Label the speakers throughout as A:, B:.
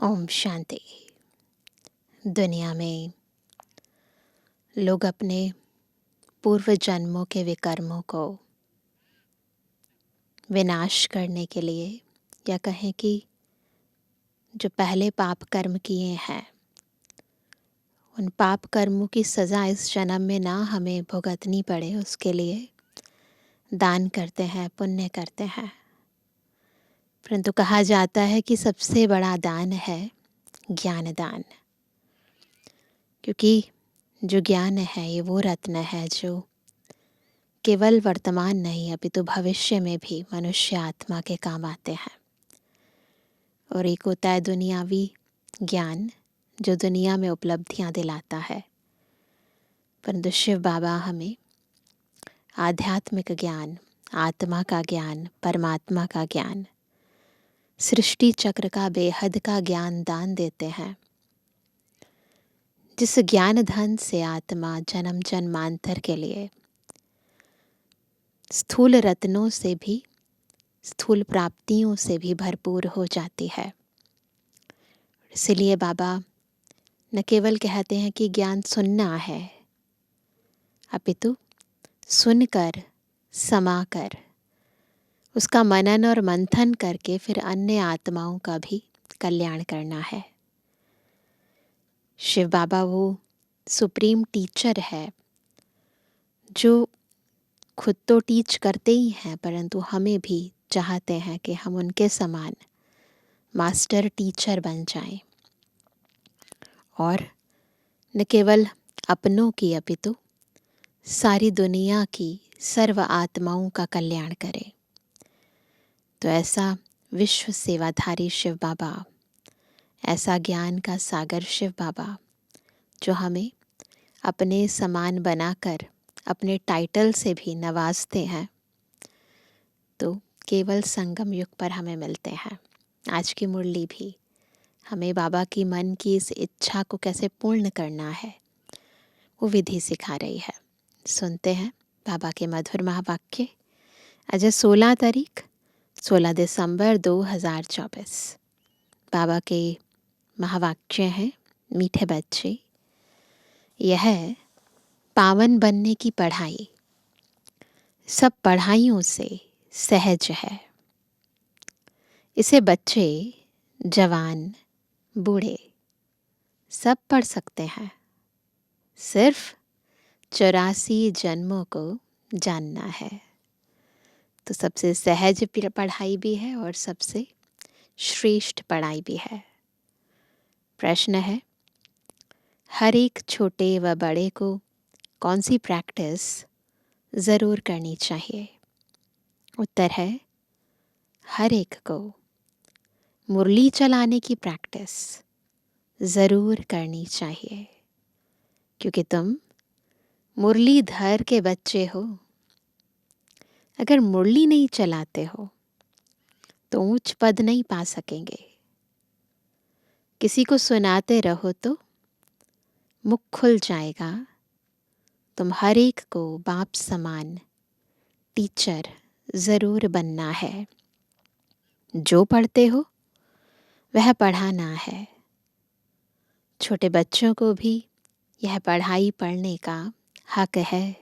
A: ओम शांति। दुनिया में लोग अपने पूर्व जन्मों के विकर्मों को विनाश करने के लिए, या कहें कि जो पहले पाप कर्म किए हैं उन पाप कर्मों की सज़ा इस जन्म में ना हमें भुगतनी पड़े, उसके लिए दान करते हैं, पुण्य करते हैं। परंतु कहा जाता है कि सबसे बड़ा दान है ज्ञान दान, क्योंकि जो ज्ञान है ये वो रत्न है जो केवल वर्तमान नहीं अपितु भविष्य में भी मनुष्य आत्मा के काम आते हैं। और एक होता है दुनियावी ज्ञान जो दुनिया में उपलब्धियां दिलाता है, परंतु शिव बाबा हमें आध्यात्मिक ज्ञान, आत्मा का ज्ञान, परमात्मा का ज्ञान, सृष्टि चक्र का बेहद का ज्ञान दान देते हैं, जिस ज्ञान धन से आत्मा जन्म जन्मांतर के लिए स्थूल रत्नों से भी, स्थूल प्राप्तियों से भी भरपूर हो जाती है। इसलिए बाबा न केवल कहते हैं कि ज्ञान सुनना है, अपितु सुनकर, समाकर, उसका मनन और मंथन करके फिर अन्य आत्माओं का भी कल्याण करना है। शिव बाबा वो सुप्रीम टीचर है जो खुद तो टीच करते ही हैं, परंतु हमें भी चाहते हैं कि हम उनके समान मास्टर टीचर बन जाएं और न केवल अपनों की अपितु सारी दुनिया की सर्व आत्माओं का कल्याण करें। तो ऐसा विश्व सेवाधारी शिव बाबा, ऐसा ज्ञान का सागर शिव बाबा जो हमें अपने समान बनाकर अपने टाइटल से भी नवाजते हैं, तो केवल संगम युग पर हमें मिलते हैं। आज की मुरली भी हमें बाबा की मन की इस इच्छा को कैसे पूर्ण करना है वो विधि सिखा रही है। सुनते हैं बाबा के मधुर महावाक्य। आज 16 तारीख 16 दिसंबर 2024। बाबा के महावाक्य हैं मीठे बच्चे। यह पावन बनने की पढ़ाई सब पढ़ाइयों से सहज है। इसे बच्चे, जवान, बूढ़े सब पढ़ सकते हैं। सिर्फ 84 जन्मों को जानना है। तो सबसे सहज पढ़ाई भी है और सबसे श्रेष्ठ पढ़ाई भी है। प्रश्न है, हर एक छोटे व बड़े को कौन सी प्रैक्टिस ज़रूर करनी चाहिए? उत्तर है, हर एक को मुरली चलाने की प्रैक्टिस ज़रूर करनी चाहिए, क्योंकि तुम मुरलीधर के बच्चे हो। अगर मुरली नहीं चलाते हो तो ऊंच पद नहीं पा सकेंगे। किसी को सुनाते रहो तो मुख खुल जाएगा। तुम हर एक को बाप समान टीचर ज़रूर बनना है। जो पढ़ते हो वह पढ़ाना है। छोटे बच्चों को भी यह पढ़ाई पढ़ने का हक है।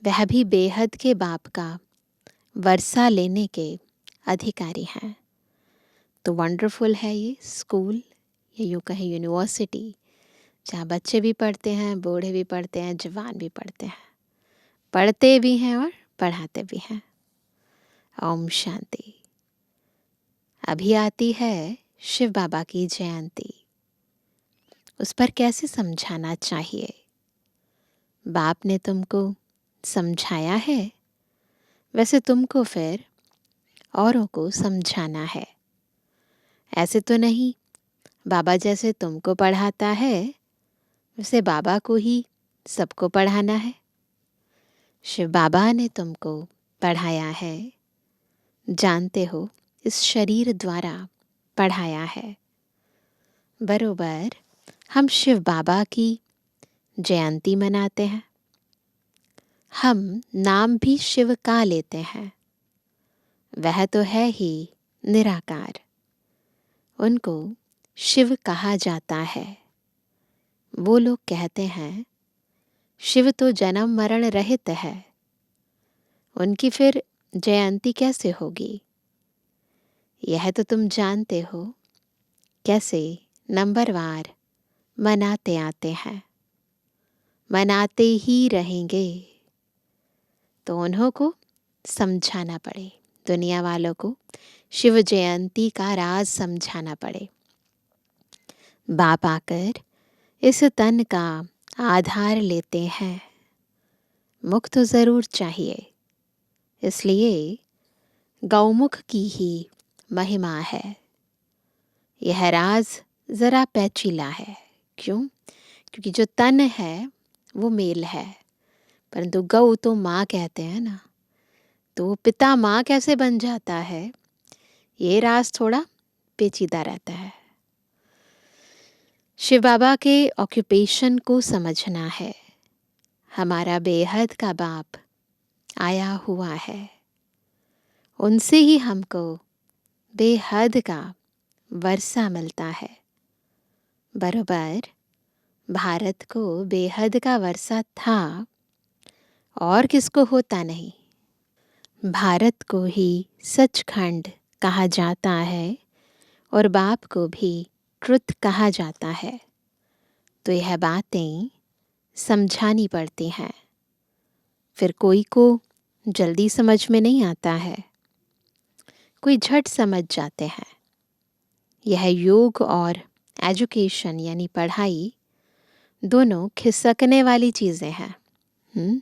A: वह भी बेहद के बाप का वर्षा लेने के अधिकारी हैं। तो वंडरफुल है ये स्कूल, या यूँ कहें यूनिवर्सिटी, जहाँ बच्चे भी पढ़ते हैं, बूढ़े भी पढ़ते हैं, जवान भी पढ़ते हैं, पढ़ते भी हैं और पढ़ाते भी हैं। ओम शांति। अभी आती है शिव बाबा की जयंती। उस पर कैसे समझाना चाहिए? बाप ने तुमको समझाया है, वैसे तुमको फिर औरों को समझाना है। ऐसे तो नहीं बाबा जैसे तुमको पढ़ाता है वैसे बाबा को ही सबको पढ़ाना है। शिव बाबा ने तुमको पढ़ाया है, जानते हो, इस शरीर द्वारा पढ़ाया है। बरोबर हम शिव बाबा की जयंती मनाते हैं। हम नाम भी शिव का लेते हैं। वह तो है ही निराकार। उनको शिव कहा जाता है। वो लोग कहते हैं शिव तो जन्म मरण रहित है, उनकी फिर जयंती कैसे होगी। यह तो तुम जानते हो कैसे नंबरवार मनाते आते हैं, मनाते ही रहेंगे। तो उन्हों को समझाना पड़े, दुनिया वालों को शिव जयंती का राज समझाना पड़े। बाप आकर इस तन का आधार लेते हैं। मुख तो ज़रूर चाहिए, इसलिए गौमुख की ही महिमा है। यह राज ज़रा पैचीला है। क्यों? क्योंकि जो तन है वो मेल है, परंतु गौ तो माँ कहते हैं ना, तो पिता माँ कैसे बन जाता है, ये राज थोड़ा पेचीदा रहता है। शिव बाबा के ऑक्यूपेशन को समझना है। हमारा बेहद का बाप आया हुआ है, उनसे ही हमको बेहद का वर्षा मिलता है। बरोबर भारत को बेहद का वर्षा था, और किसको होता नहीं। भारत को ही सचखंड कहा जाता है और बाप को भी ट्रुथ कहा जाता है। तो यह बातें समझानी पड़ती हैं। फिर कोई को जल्दी समझ में नहीं आता है, कोई झट समझ जाते हैं। यह योग और एजुकेशन यानी पढ़ाई दोनों खिसकने वाली चीज़ें हैं।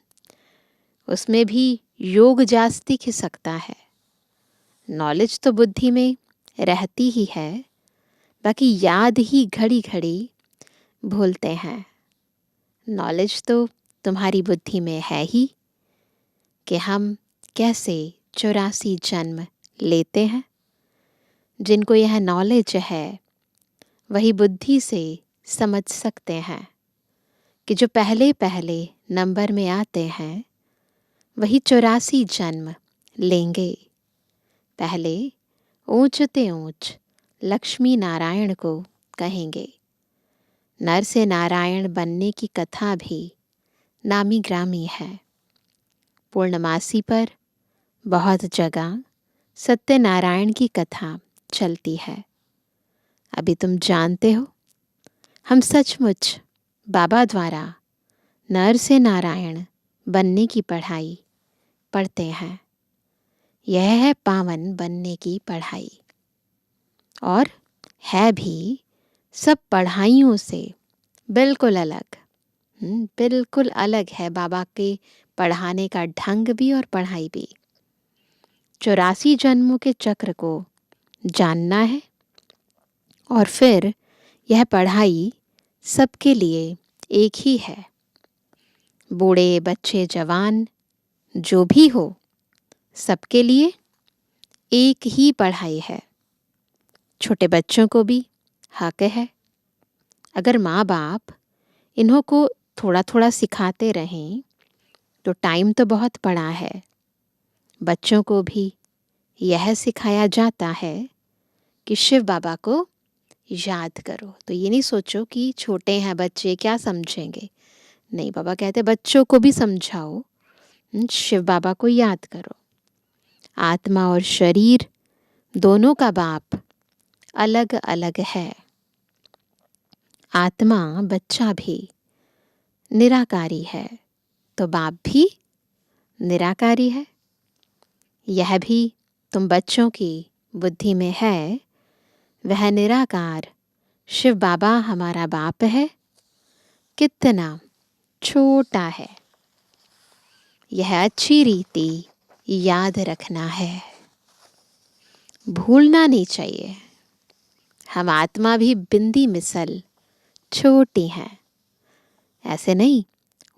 A: उसमें भी योग जास्ती खिसकता है। नॉलेज तो बुद्धि में रहती ही है, बाकी याद ही घड़ी घड़ी भूलते हैं। नॉलेज तो तुम्हारी बुद्धि में है ही कि हम कैसे 84 जन्म लेते हैं। जिनको यह नॉलेज है वही बुद्धि से समझ सकते हैं कि जो पहले पहले नंबर में आते हैं वही 84 जन्म लेंगे। पहले ऊंचते ऊंच लक्ष्मी नारायण को कहेंगे। नर से नारायण बनने की कथा भी नामी ग्रामी है। पूर्णमासी पर बहुत जगह सत्यनारायण की कथा चलती है। अभी तुम जानते हो, हम सचमुच बाबा द्वारा नर से नारायण बनने की पढ़ाई पढ़ते हैं। यह है पावन बनने की पढ़ाई, और है भी सब पढ़ाइयों से बिल्कुल अलग। बिल्कुल अलग है बाबा के पढ़ाने का ढंग भी और पढ़ाई भी। 84 जन्मों के चक्र को जानना है, और फिर यह पढ़ाई सबके लिए एक ही है। बूढ़े बच्चे जवान जो भी हो, सबके लिए एक ही पढ़ाई है। छोटे बच्चों को भी हक है। अगर माँ बाप इन्हों को थोड़ा थोड़ा सिखाते रहें तो टाइम तो बहुत पड़ा है। बच्चों को भी यह सिखाया जाता है कि शिव बाबा को याद करो। तो ये नहीं सोचो कि छोटे हैं बच्चे क्या समझेंगे। नहीं, बाबा कहते बच्चों को भी समझाओ, शिव बाबा को याद करो। आत्मा और शरीर दोनों का बाप अलग अलग है। आत्मा बच्चा भी निराकारी है, तो बाप भी निराकारी है। यह भी तुम बच्चों की बुद्धि में है। वह निराकार शिव बाबा हमारा बाप है, कितना छोटा है। यह अच्छी रीति याद रखना है, भूलना नहीं चाहिए। हम आत्मा भी बिंदी मिसल छोटी हैं। ऐसे नहीं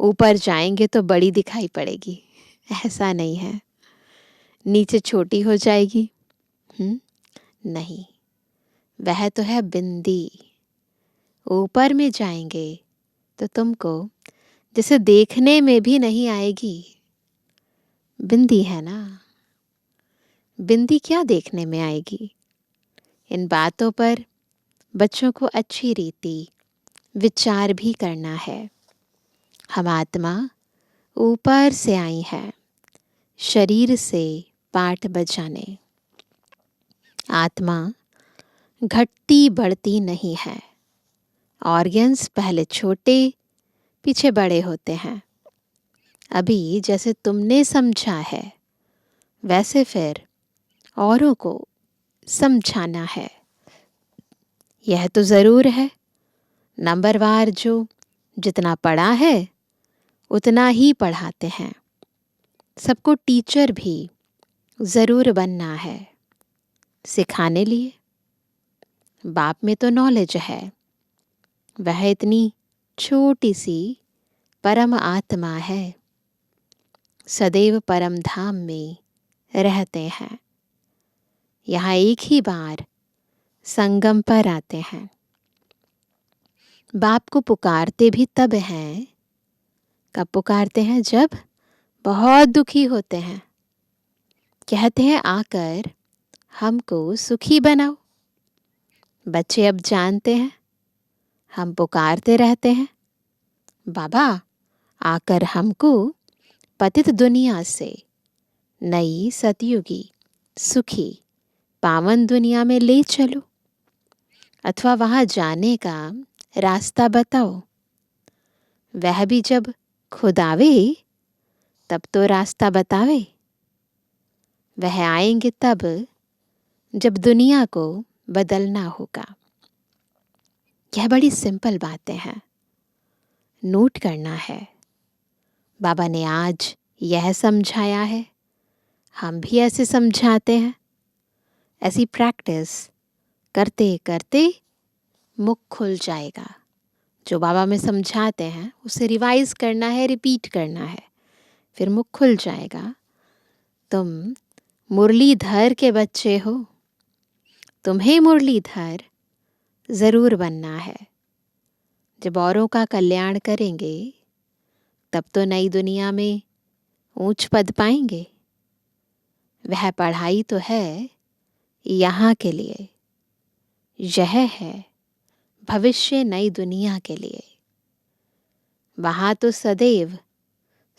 A: ऊपर जाएंगे तो बड़ी दिखाई पड़ेगी, ऐसा नहीं है। नीचे छोटी हो जाएगी, नहीं, वह तो है बिंदी। ऊपर में जाएंगे तो तुमको जैसे देखने में भी नहीं आएगी। बिंदी है ना, बिंदी क्या देखने में आएगी। इन बातों पर बच्चों को अच्छी रीति विचार भी करना है। हम आत्मा ऊपर से आई है शरीर से पाठ बजाने। आत्मा घटती बढ़ती नहीं है। ऑर्गन्स पहले छोटे पीछे बड़े होते हैं। अभी जैसे तुमने समझा है वैसे फिर औरों को समझाना है। यह तो ज़रूर है, नंबरवार जो जितना पढ़ा है उतना ही पढ़ाते हैं। सबको टीचर भी ज़रूर बनना है सिखाने लिए। बाप में तो नॉलेज है, वह इतनी छोटी सी परम आत्मा है, सदैव परम धाम में रहते हैं। यहाँ एक ही बार संगम पर आते हैं। बाप को पुकारते भी तब हैं, कब पुकारते हैं? जब बहुत दुखी होते हैं। कहते हैं आकर हमको सुखी बनाओ। बच्चे अब जानते हैं, हम पुकारते रहते हैं, बाबा आकर हमको पतित दुनिया से नई सतयुगी सुखी पावन दुनिया में ले चलो, अथवा वहाँ जाने का रास्ता बताओ। वह भी जब खुद आवे तब तो रास्ता बतावे। वह आएंगे तब जब दुनिया को बदलना होगा। यह बड़ी सिंपल बातें हैं, नोट करना है। बाबा ने आज यह समझाया है, हम भी ऐसे समझाते हैं। ऐसी प्रैक्टिस करते करते मुख खुल जाएगा। जो बाबा में समझाते हैं उसे रिवाइज करना है, रिपीट करना है, फिर मुख खुल जाएगा। तुम मुरलीधर के बच्चे हो, तुम्हें मुरलीधर ज़रूर बनना है। जब औरों का कल्याण करेंगे तब तो नई दुनिया में ऊंच पद पाएंगे। वह पढ़ाई तो है यहाँ के लिए, यह है भविष्य नई दुनिया के लिए। वहाँ तो सदैव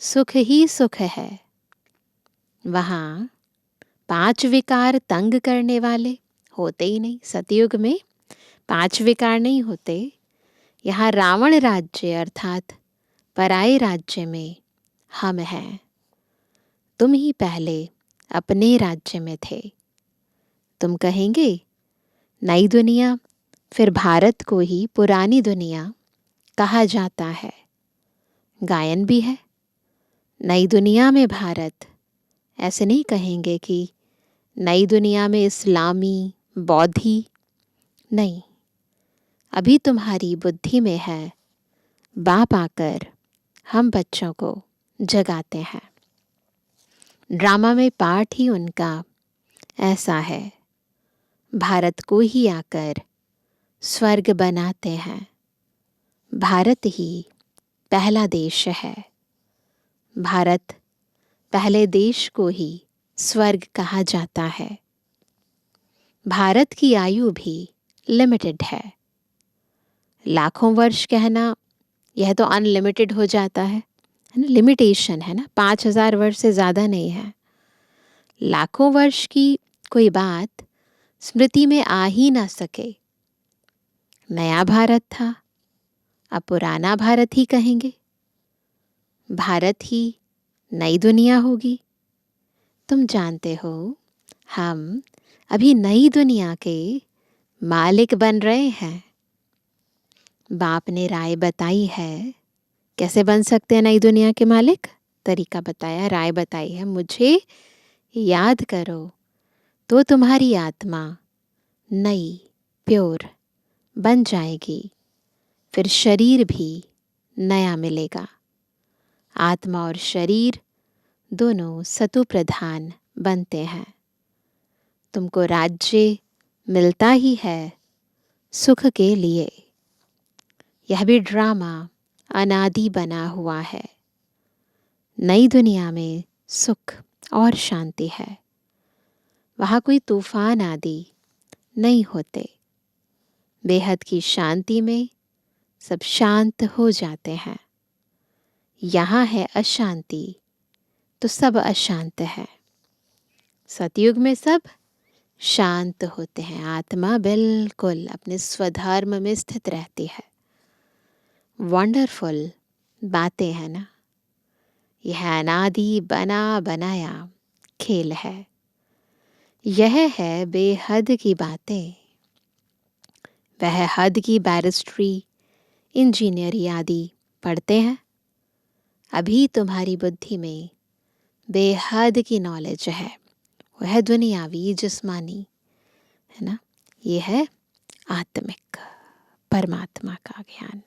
A: सुख ही सुख है। वहाँ 5 विकार तंग करने वाले होते ही नहीं। सतयुग में 5 विकार नहीं होते। यहाँ रावण राज्य अर्थात पराये राज्य में हम हैं। तुम ही पहले अपने राज्य में थे। तुम कहेंगे नई दुनिया, फिर भारत को ही पुरानी दुनिया कहा जाता है। गायन भी है, नई दुनिया में भारत। ऐसे नहीं कहेंगे कि नई दुनिया में इस्लामी बौद्धि। नहीं, अभी तुम्हारी बुद्धि में है। बाप आकर हम बच्चों को जगाते हैं। ड्रामा में पार्ट ही उनका ऐसा है। भारत को ही आकर स्वर्ग बनाते हैं। भारत ही पहला देश है। भारत पहले देश को ही स्वर्ग कहा जाता है। भारत की आयु भी लिमिटेड है। लाखों वर्ष कहना यह तो अनलिमिटेड हो जाता है ना। लिमिटेशन है ना, 5000 वर्ष से ज़्यादा नहीं है। लाखों वर्ष की कोई बात स्मृति में आ ही ना सके। नया भारत था, अब पुराना भारत ही कहेंगे। भारत ही नई दुनिया होगी। तुम जानते हो हम अभी नई दुनिया के मालिक बन रहे हैं। बाप ने राय बताई है कैसे बन सकते हैं नई दुनिया के मालिक। तरीका बताया, राय बताई है। मुझे याद करो तो तुम्हारी आत्मा नई प्योर बन जाएगी। फिर शरीर भी नया मिलेगा। आत्मा और शरीर दोनों सतु प्रधान बनते हैं। तुमको राज्य मिलता ही है सुख के लिए। यह भी ड्रामा अनादि बना हुआ है। नई दुनिया में सुख और शांति है। वहाँ कोई तूफान आदि नहीं होते। बेहद की शांति में सब शांत हो जाते हैं। यहाँ है अशांति तो सब अशांत है। सतयुग में सब शांत होते हैं, आत्मा बिल्कुल अपने स्वधर्म में स्थित रहती है। वंडरफुल बातें हैं ना। यह अनादि बना बनाया खेल है। यह है बेहद की बातें। वह हद की बैरिस्ट्री, इंजीनियरी आदि पढ़ते हैं। अभी तुम्हारी बुद्धि में बेहद की नॉलेज है। वह दुनियावी जिस्मानी है ना। ये है आत्मिक परमात्मा का ज्ञान।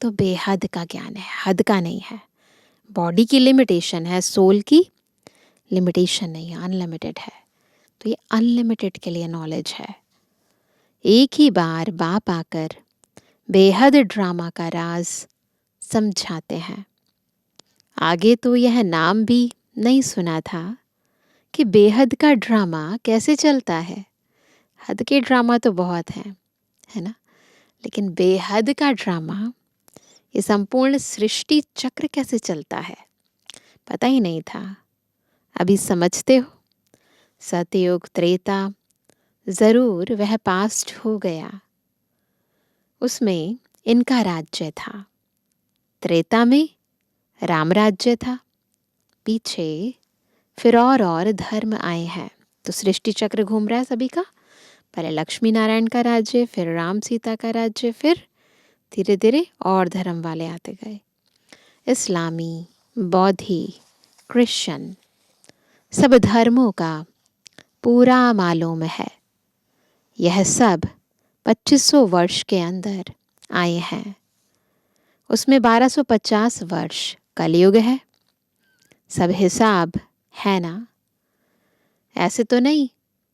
A: तो बेहद का ज्ञान है, हद का नहीं है। बॉडी की लिमिटेशन है, सोल की लिमिटेशन नहीं है, अनलिमिटेड है। तो ये अनलिमिटेड के लिए नॉलेज है। एक ही बार बाप आकर बेहद ड्रामा का राज समझाते हैं। आगे तो यह नाम भी नहीं सुना था कि बेहद का ड्रामा कैसे चलता है। हद के ड्रामा तो बहुत हैं, है ना, लेकिन बेहद का ड्रामा, ये संपूर्ण सृष्टि चक्र कैसे चलता है पता ही नहीं था। अभी समझते हो। सतयुग त्रेता जरूर वह पास्ट हो गया, उसमें इनका राज्य था। त्रेता में राम राज्य था। पीछे फिर और धर्म आए हैं। तो सृष्टि चक्र घूम रहा है सभी का। पहले लक्ष्मी नारायण का राज्य, फिर राम सीता का राज्य, फिर धीरे धीरे और धर्म वाले आते गए। इस्लामी, बौद्धि, क्रिश्चियन, सब धर्मों का पूरा मालूम है। यह सब 2500 वर्ष के अंदर आए हैं। उसमें 1250 वर्ष कलयुग है। सब हिसाब है ना। ऐसे तो नहीं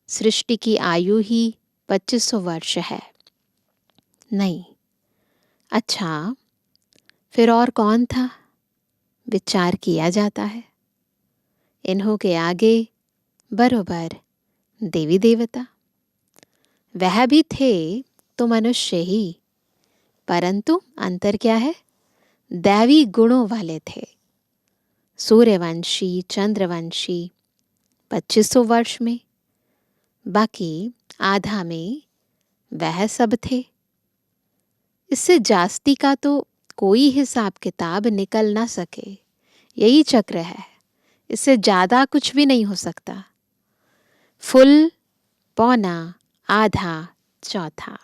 A: सृष्टि की आयु ही 2500 वर्ष है, नहीं। अच्छा, फिर और कौन था? विचार किया जाता है। इन्हों के आगे बरोबर देवी देवता। वह भी थे तो मनुष्य ही, परंतु अंतर क्या है? दैवी गुणों वाले थे। सूर्यवंशी, चंद्रवंशी 2500 वर्ष में, बाकी आधा में वह सब थे। इससे जास्ती का तो कोई हिसाब किताब निकल ना सके। यही चक्र है, इससे ज़्यादा कुछ भी नहीं हो सकता। फुल, पौना, आधा, चौथा,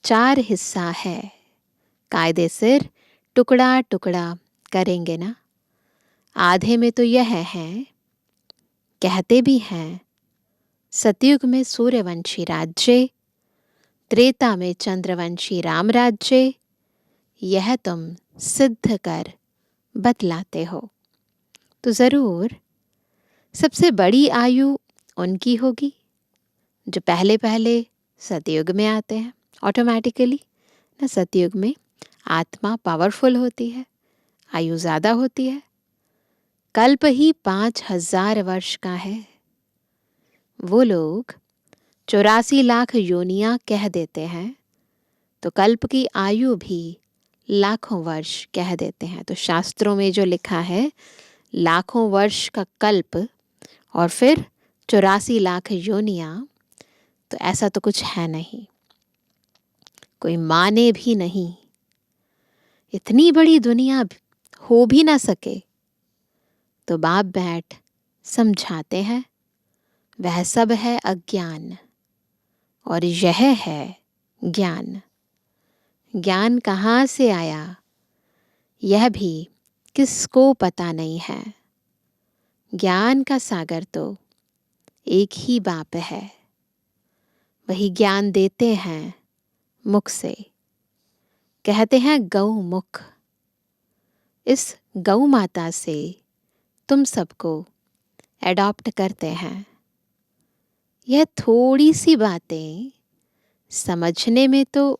A: 4 हिस्सा है। कायदे सिर टुकड़ा टुकड़ा करेंगे ना। आधे में तो यह है, कहते भी हैं सतयुग में सूर्यवंशी राज्य, त्रेता में चंद्रवंशी राम राज्य। यह तुम सिद्ध कर बतलाते हो तो ज़रूर सबसे बड़ी आयु उनकी होगी जो पहले पहले सतयुग में आते हैं। ऑटोमेटिकली ना, सतयुग में आत्मा पावरफुल होती है, आयु ज़्यादा होती है। कल्प ही 5000 वर्ष का है। वो लोग 84 लाख योनियां कह देते हैं, तो कल्प की आयु भी लाखों वर्ष कह देते हैं। तो शास्त्रों में जो लिखा है लाखों वर्ष का कल्प और फिर 84 लाख योनियां, तो ऐसा तो कुछ है नहीं, कोई माने भी नहीं। इतनी बड़ी दुनिया हो भी ना सके तो बाप बैठ समझाते हैं। वह सब है अज्ञान और यह है ज्ञान। ज्ञान कहाँ से आया यह भी किसको पता नहीं है। ज्ञान का सागर तो एक ही बाप है। वही ज्ञान देते हैं मुख से, कहते हैं गौ मुख। इस गौ माता से तुम सबको एडॉप्ट करते हैं। यह थोड़ी सी बातें समझने में तो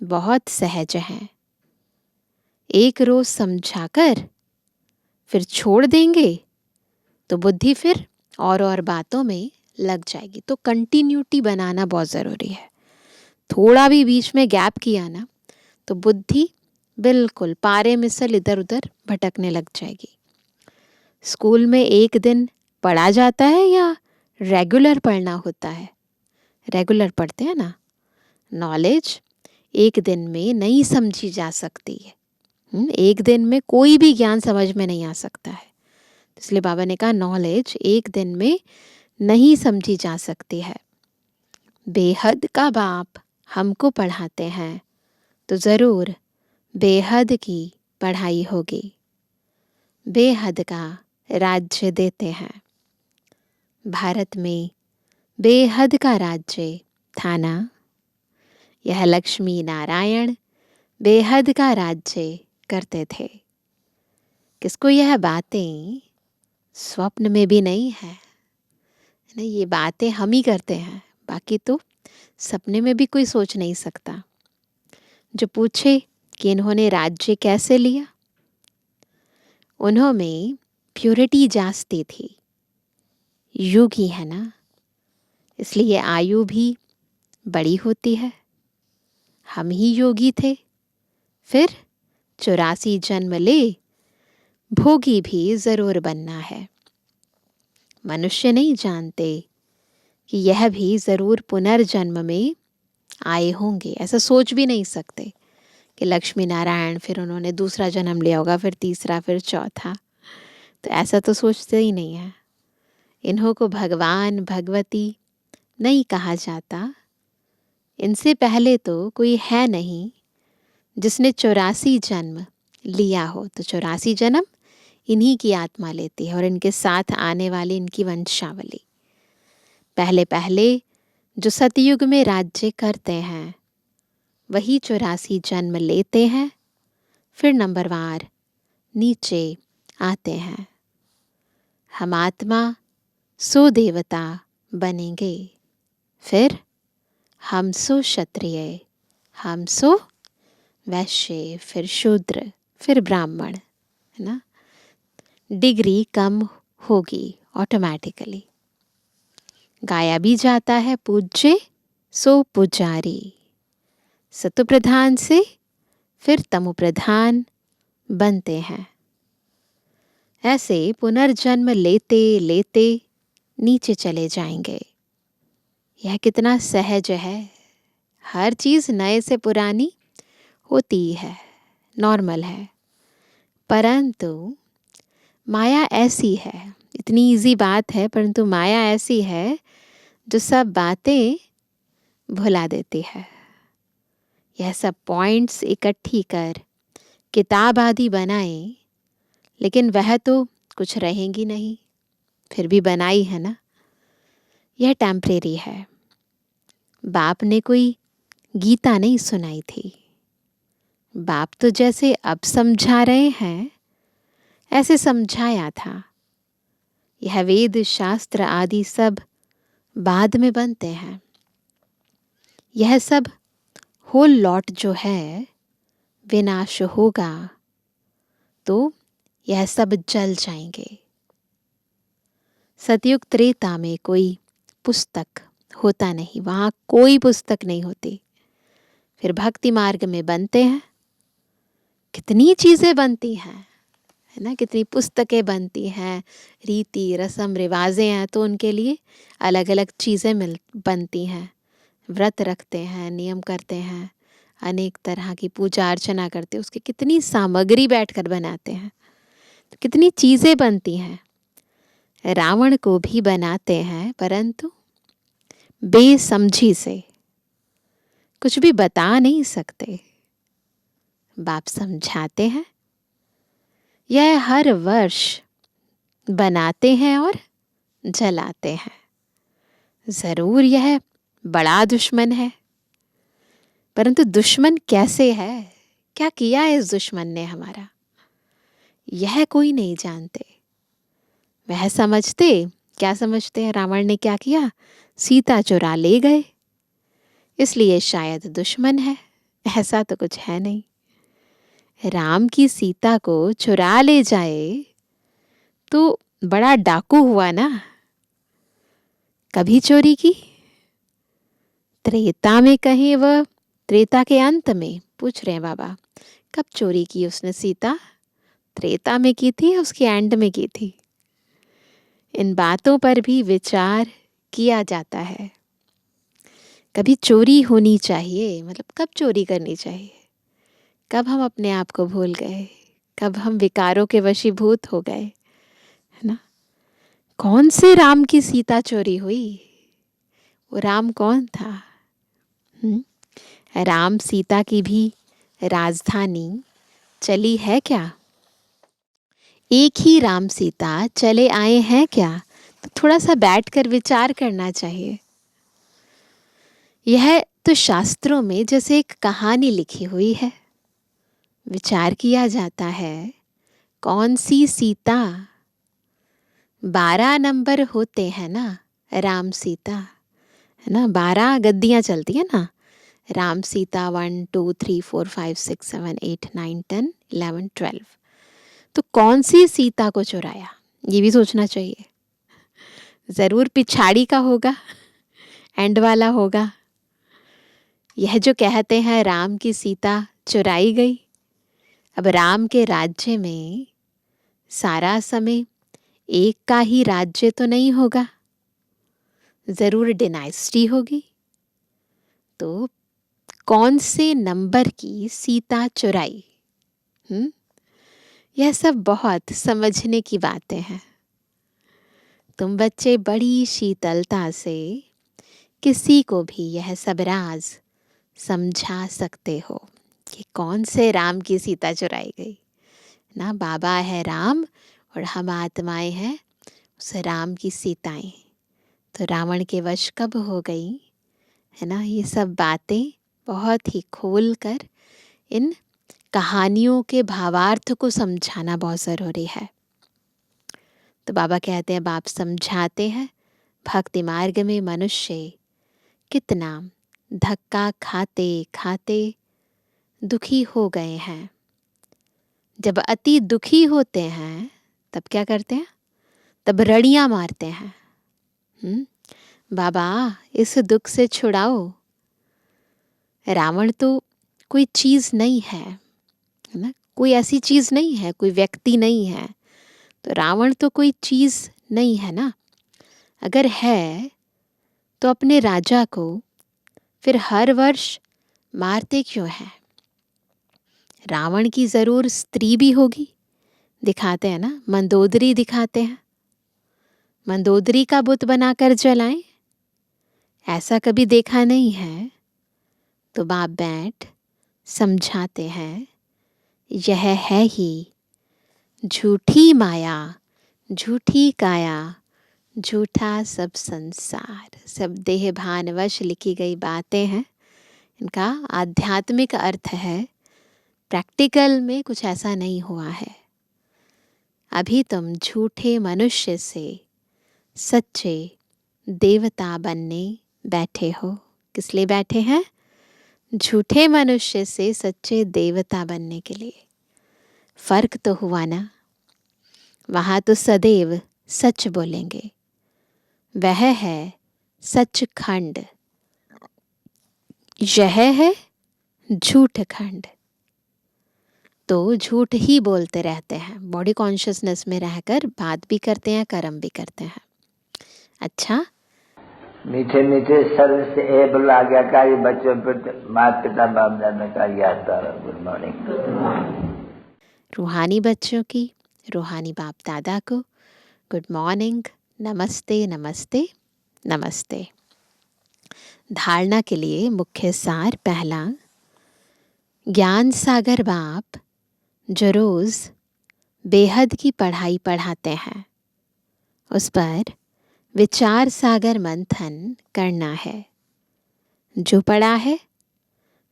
A: बहुत सहज हैं। एक रोज समझाकर फिर छोड़ देंगे तो बुद्धि फिर और बातों में लग जाएगी। तो कंटिन्यूटी बनाना बहुत ज़रूरी है। थोड़ा भी बीच में गैप किया ना तो बुद्धि बिल्कुल पारे मिसल इधर उधर भटकने लग जाएगी। स्कूल में एक दिन पढ़ा जाता है या रेगुलर पढ़ना होता है? रेगुलर पढ़ते हैं ना। नॉलेज एक दिन में नहीं समझी जा सकती है। एक दिन में कोई भी ज्ञान समझ में नहीं आ सकता है। इसलिए बाबा ने कहा नॉलेज एक दिन में नहीं समझी जा सकती है। बेहद का बाप हमको पढ़ाते हैं तो ज़रूर बेहद की पढ़ाई होगी। बेहद का राज्य देते हैं। भारत में बेहद का राज्य था ना। यह लक्ष्मी नारायण बेहद का राज्य करते थे। किसको यह बातें स्वप्न में भी नहीं है ना। ये बातें हम ही करते हैं, बाकी तो सपने में भी कोई सोच नहीं सकता। जो पूछे कि इन्होंने राज्य कैसे लिया, उन्होंने प्योरिटी जांचती थी। योगी है ना, इसलिए आयु भी बड़ी होती है। हम ही योगी थे, फिर 84 जन्म ले भोगी भी जरूर बनना है। मनुष्य नहीं जानते कि यह भी जरूर पुनर्जन्म में आए होंगे। ऐसा सोच भी नहीं सकते कि लक्ष्मी नारायण फिर उन्होंने दूसरा जन्म लिया होगा, फिर तीसरा, फिर चौथा। तो ऐसा तो सोचते ही नहीं है। इन्हों को भगवान भगवती नहीं कहा जाता। इनसे पहले तो कोई है नहीं जिसने 84 जन्म लिया हो। तो 84 जन्म इन्हीं की आत्मा लेती है और इनके साथ आने वाली इनकी वंशावली। पहले पहले जो सतयुग में राज्य करते हैं वही 84 जन्म लेते हैं, फिर नंबरवार नीचे आते हैं। हम आत्मा सो देवता बनेंगे, फिर हम सो क्षत्रिय, हम सो वैश्य, फिर शूद्र, फिर ब्राह्मण, है ना। डिग्री कम होगी ऑटोमेटिकली। गाया भी जाता है पूज्य सो पुजारी। सतो प्रधान से फिर तमो प्रधान बनते हैं। ऐसे पुनर्जन्म लेते लेते नीचे चले जाएंगे। यह कितना सहज है। हर चीज़ नए से पुरानी होती है, नॉर्मल है। परंतु माया ऐसी है, इतनी इजी बात है, परंतु माया ऐसी है जो सब बातें भुला देती है। यह सब पॉइंट्स इकट्ठी कर किताब आदि बनाए, लेकिन वह तो कुछ रहेंगी नहीं। फिर भी बनाई है ना। यह टेम्परेरी है। बाप ने कोई गीता नहीं सुनाई थी। बाप तो जैसे अब समझा रहे हैं ऐसे समझाया था। यह वेद शास्त्र आदि सब बाद में बनते हैं। यह सब होल लॉट जो है विनाश होगा तो यह सब जल जाएंगे। सतयुग त्रेता में कोई पुस्तक होता नहीं, वहाँ कोई पुस्तक नहीं होती। फिर भक्ति मार्ग में बनते हैं। कितनी चीज़ें बनती हैं, है ना। कितनी पुस्तकें बनती हैं, रीति रस्म रिवाजें हैं तो उनके लिए अलग अलग चीज़ें बनती हैं। व्रत रखते हैं, नियम करते हैं, अनेक तरह की पूजा अर्चना करते हैं, उसकी कितनी सामग्री बैठकर बनाते हैं। तो कितनी चीज़ें बनती हैं। रावण को भी बनाते हैं, परंतु बेसमझी से कुछ भी बता नहीं सकते। बाप समझाते हैं। यह हर वर्ष बनाते हैं और जलाते हैं। जरूर यह बड़ा दुश्मन है, परंतु दुश्मन कैसे है, क्या किया है इस दुश्मन ने हमारा, यह कोई नहीं जानते। वह समझते, क्या समझते हैं रावण ने क्या किया, सीता चुरा ले गए, इसलिए शायद दुश्मन है। ऐसा तो कुछ है नहीं। राम की सीता को चुरा ले जाए तो बड़ा डाकू हुआ ना। कभी चोरी की त्रेता में कहीं वह, त्रेता के अंत में पूछ रहे हैं बाबा, कब चोरी की उसने सीता? त्रेता में की थी या उसके एंड में की थी? इन बातों पर भी विचार किया जाता है। कभी चोरी होनी चाहिए, मतलब कब चोरी करनी चाहिए? कब हम अपने आप को भूल गए? कब हम विकारों के वशीभूत हो गए, है ना? कौन से राम की सीता चोरी हुई? वो राम कौन था? राम सीता की भी राजधानी चली है क्या? एक ही राम सीता चले आए हैं क्या? तो थोड़ा सा बैठकर विचार करना चाहिए। यह तो शास्त्रों में जैसे एक कहानी लिखी हुई है। विचार किया जाता है, कौन सी सीता? 12 नंबर होते हैं ना राम सीता, है ना? 12 गद्दियाँ चलती है ना, राम सीता 1 2 3 4 5 6 7 8 9 10 11 12। तो कौन सी सीता को चुराया, ये भी सोचना चाहिए। ज़रूर पिछाड़ी का होगा, एंड वाला होगा। यह जो कहते हैं राम की सीता चुराई गई, अब राम के राज्य में सारा समय एक का ही राज्य तो नहीं होगा, ज़रूर डिनाइस्टी होगी। तो कौन से नंबर की सीता चुराई? यह सब बहुत समझने की बातें हैं। तुम बच्चे बड़ी शीतलता से किसी को भी यह सब राज समझा सकते हो कि कौन से राम की सीता चुराई गई ना। बाबा है राम और हम आत्माएं हैं उस राम की सीताएं। तो रावण के वश कब हो गई, है ना? ये सब बातें बहुत ही खोल कर इन कहानियों के भावार्थ को समझाना बहुत ज़रूरी है। तो बाबा कहते हैं, बाप समझाते हैं, भक्ति मार्ग में मनुष्य कितना धक्का खाते खाते दुखी हो गए हैं। जब अति दुखी होते हैं तब क्या करते हैं? तब रड़ियाँ मारते हैं। बाबा इस दुख से छुड़ाओ। रावण तो कोई चीज़ नहीं है ना, कोई ऐसी चीज़ नहीं है, कोई व्यक्ति नहीं है। तो रावण तो कोई चीज़ नहीं है ना। अगर है तो अपने राजा को फिर हर वर्ष मारते क्यों हैं? रावण की ज़रूर स्त्री भी होगी, दिखाते हैं ना, मंदोदरी दिखाते हैं। मंदोदरी का बुत बनाकर जलाएं, ऐसा कभी देखा नहीं है। तो बाप बैठ समझाते हैं, यह है ही झूठी माया, झूठी काया, झूठा सब संसार। सब देह भानवश लिखी गई बातें हैं। इनका आध्यात्मिक अर्थ है, प्रैक्टिकल में कुछ ऐसा नहीं हुआ है। अभी तुम झूठे मनुष्य से सच्चे देवता बनने बैठे हो। किस लिए बैठे हैं? झूठे मनुष्य से सच्चे देवता बनने के लिए। फर्क तो हुआ ना, वहाँ तो सदैव सच बोलेंगे, वह है सचखंड, यह है झूठ खंड। तो झूठ ही बोलते रहते हैं, बॉडी कॉन्शियसनेस में रहकर बात भी करते हैं, कर्म भी करते हैं। अच्छा,
B: मीठे मीठे सर्व से एबल आज्ञाकारी बच्चों पर माता पिता बाप दादा का याद तारा। Good morning.
A: रूहानी बच्चों की, रूहानी बाप दादा को गुड मॉर्निंग, नमस्ते नमस्ते नमस्ते। धारणा के लिए मुख्य सार पहला, ज्ञान सागर बाप जो रोज़ बेहद की पढ़ाई पढ़ाते हैं, उस पर विचार सागर मंथन करना है। जो पढ़ा है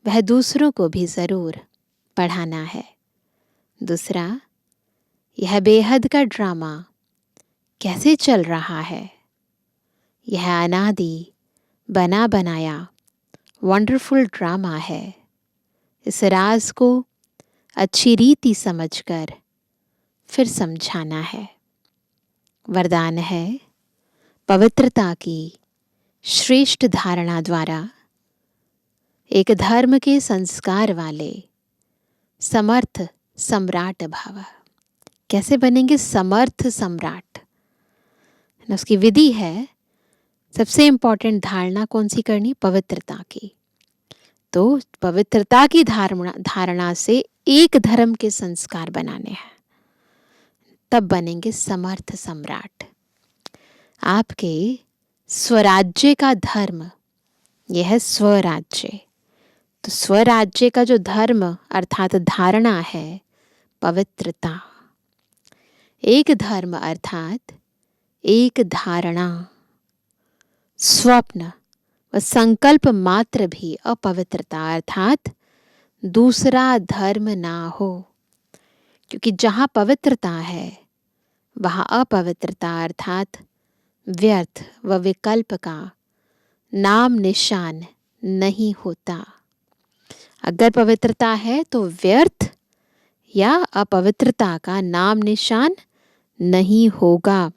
A: वह दूसरों को भी ज़रूर पढ़ाना है। दूसरा, यह बेहद का ड्रामा कैसे चल रहा है, यह अनादि बना बनाया वंडरफुल ड्रामा है। इस राज को अच्छी रीति समझकर फिर समझाना है। वरदान है, पवित्रता की श्रेष्ठ धारणा द्वारा एक धर्म के संस्कार वाले समर्थ सम्राट भव। कैसे बनेंगे समर्थ सम्राट? उसकी विधि है, सबसे इंपॉर्टेंट धारणा कौन सी करनी? पवित्रता की। तो पवित्रता की धारणा से एक धर्म के संस्कार बनाने हैं, तब बनेंगे समर्थ सम्राट। आपके स्वराज्य का धर्म यह है स्वराज्य। तो स्वराज्य का जो धर्म अर्थात धारणा है पवित्रता। एक धर्म अर्थात एक धारणा, स्वप्न व संकल्प मात्र भी अपवित्रता अर्थात दूसरा धर्म ना हो। क्योंकि जहाँ पवित्रता है वहाँ अपवित्रता अर्थात व्यर्थ व विकल्प का नाम निशान नहीं होता। अगर पवित्रता है तो व्यर्थ या अपवित्रता का नाम निशान नहीं होगा।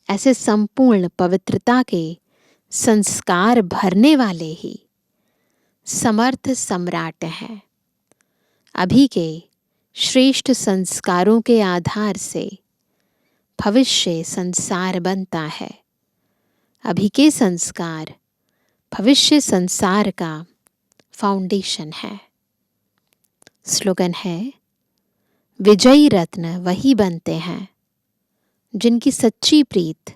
A: ऐसे संपूर्ण पवित्रता के संस्कार भरने वाले ही समर्थ सम्राट हैं। अभी के श्रेष्ठ संस्कारों के आधार से भविष्य संसार बनता है। अभी के संस्कार भविष्य संसार का फाउंडेशन है। स्लोगन है, विजयी रत्न वही बनते हैं जिनकी सच्ची प्रीत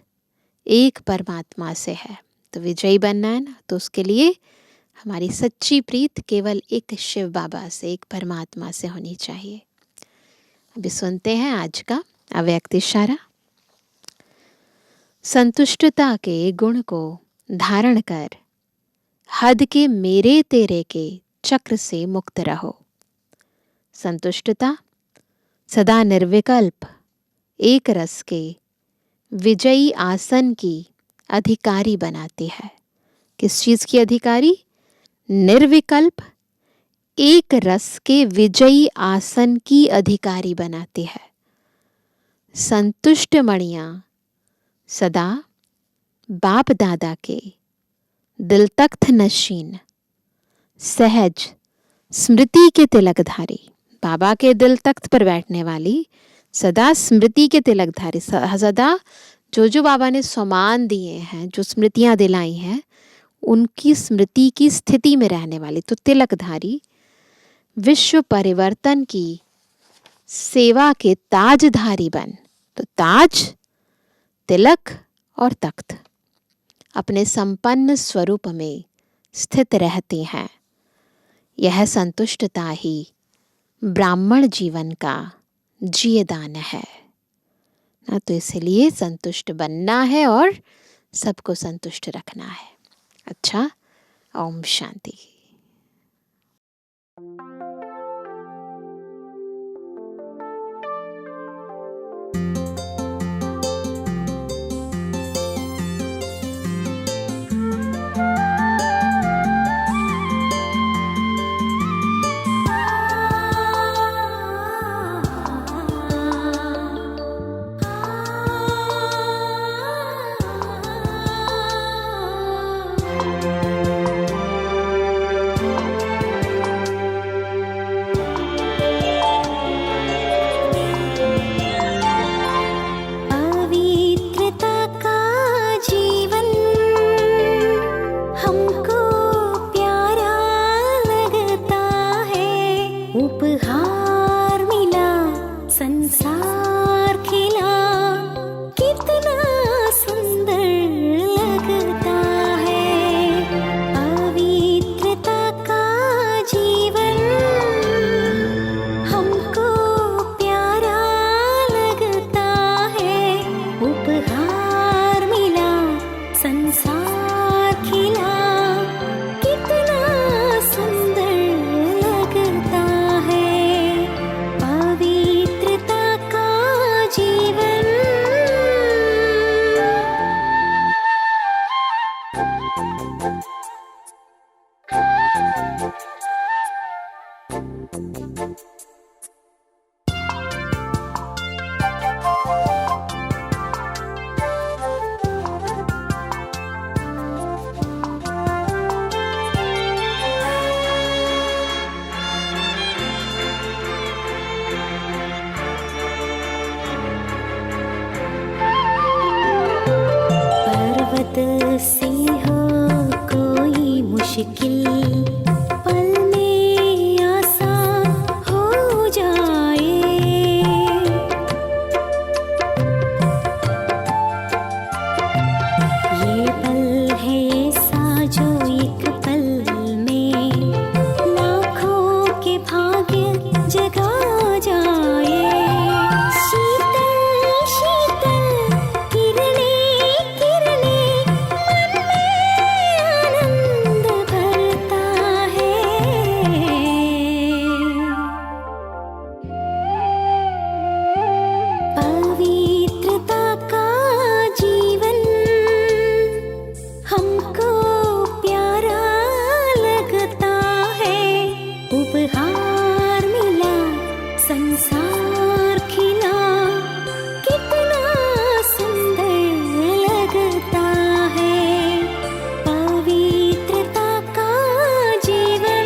A: एक परमात्मा से है। तो विजयी बनना है ना, तो उसके लिए हमारी सच्ची प्रीत केवल एक शिव बाबा से, एक परमात्मा से होनी चाहिए। अभी सुनते हैं आज का अव्यक्त इशारा। संतुष्टता के गुण को धारण कर हद के मेरे तेरे के चक्र से मुक्त रहो। संतुष्टता सदा निर्विकल्प एक रस के विजयी आसन की अधिकारी बनाती है। किस चीज की अधिकारी? निर्विकल्प एक रस के विजयी आसन की अधिकारी बनाती है। संतुष्ट मणियां सदा बाप दादा के दिल तख्त नशीन सहज स्मृति के तिलकधारी, बाबा के दिल तख्त पर बैठने वाली सदा स्मृति के तिलकधारी, सदा जो जो बाबा ने सम्मान दिए हैं, जो स्मृतियां दिलाई हैं, उनकी स्मृति की स्थिति में रहने वाली, तो तिलकधारी विश्व परिवर्तन की सेवा के ताजधारी बन। तो ताज, तिलक और तख्त अपने संपन्न स्वरूप में स्थित रहते हैं। यह संतुष्टता ही ब्राह्मण जीवन का जीयदान है ना। तो इसलिए संतुष्ट बनना है और सबको संतुष्ट रखना है। अच्छा, ओम शांति।
C: से हो कोई मुश्किल पल में आसान हो जाए। ये पल है ऐसा जो एक पल में लाखों के भाग्य जगा जाए। शीतल शीतल किरणें किरणें मन में आनंद भरता है। पवित्रता का जीवन हमको प्यारा लगता है। उपहार मिला संसार खिला कितना सुंदर लगता है। पवित्रता का जीवन।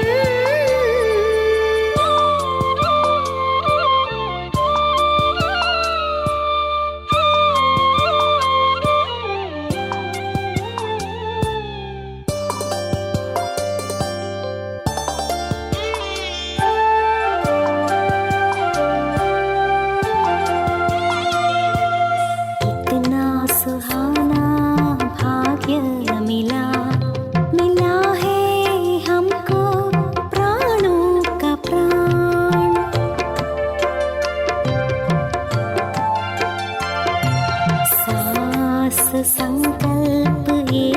C: इतना सुहाना भाग्य मिला मिला है हमको प्राणों का प्राण। सांस संकल्प ये